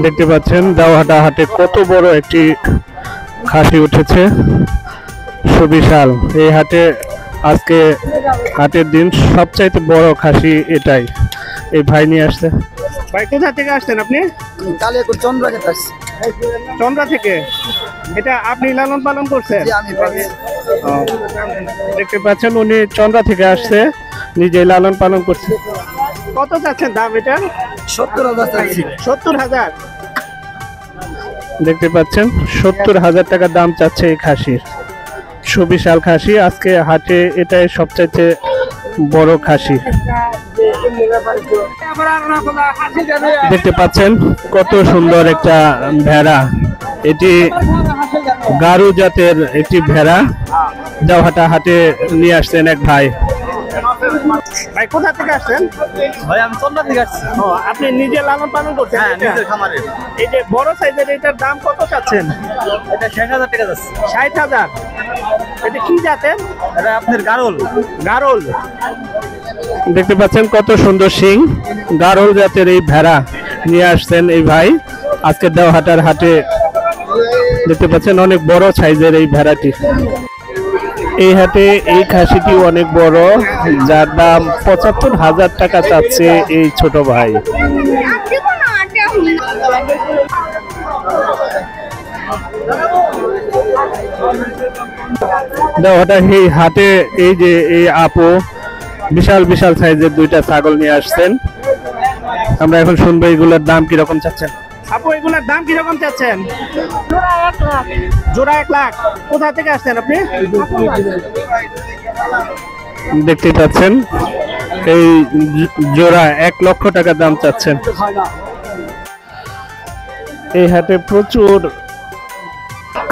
দেখতে পাচ্ছেন দেওহাটা হাটে কত বড় একটি খাসি উঠেছে, সুবিশাল। এই হাটে আজকে হাটের দিন সবচাইতে বড় খাসি এটাই। এই ভাই নিয়ে আসছে। ভাই কোথা থেকে আসছেন আপনি? চন্দ্রা থেকে। এটা আপনি লালন পালন করছেন? দেখতে পাচ্ছেন উনি চন্দ্রা থেকে আসছে, নিজে লালন পালন করছে। কত চাচ্ছেন দাম এটা? 70,000। দেখতে পাচ্ছেন 70,000 টাকা দাম চাচ্ছে এই খাসির। সুবিশাল খাসি, আজকে হাটে এটাই সবচাইতে বড় খাসি। দেখতে পাচ্ছেন কত সুন্দর একটা ভেড়া, এটি গারু জাতের একটি ভেড়া দেওহাটা হাটে নিয়ে আসছেন এক ভাই। ভাই কোথা থেকে আসছেন? ভাই আমি চন্দ্রা থেকে আসছি। ও, আপনি নিজে লালন পালন করছেন? হ্যাঁ, নিজের খামারে। এই যে বড় সাইজের এটার দাম কত চাচ্ছেন? এটা 60,000 টাকা যাচ্ছে। 60,000। এটা কি জাতের? এটা আপনার গারল। গারল। দেখতে পাচ্ছেন কত সুন্দর শিং, গারল জাতের এই ভেড়া নিয়ে আসছেন এই ভাই আজকে দেওহাটার হাটে। দেখতে পাচ্ছেন অনেক বড় সাইজের এই ভেড়াটি। এই হাটে এই খাসিটি অনেক বড়, যার দাম 75,000 টাকা চাচ্ছে এই ছোট ভাই। দেওহাটা এই হাটে এই যে এই আপু বিশাল বিশাল সাইজের দুইটা ছাগল নিয়ে আসছেন। আমরা এখন শুনবো এগুলোর দাম কিরকম চাচ্ছেন। আপু এগুলোর দাম কিরকম চাচ্ছেন? জোড়া 1 লাখ। কোথা থেকে আসছেন আপনি? দেখতে পাচ্ছেন এই জোড়া 1 লক্ষ টাকা দাম চাচ্ছেন। এই হাটে প্রচুর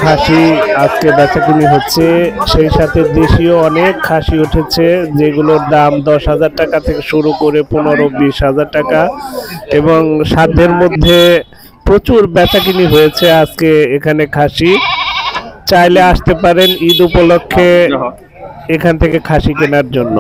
খাসি আজকে বেচাকিনি হচ্ছে, সেই সাথে দেশীয় অনেক খাসি উঠেছে যেগুলোর দাম 10,000 টাকা থেকে শুরু করে 15-20,000 টাকা, এবং সাধ্যের মধ্যে প্রচুর বেচাকিনি হয়েছে আজকে এখানে খাসি। চাইলে আসতে পারেন ঈদ উপলক্ষে এখান থেকে খাসি কেনার জন্য।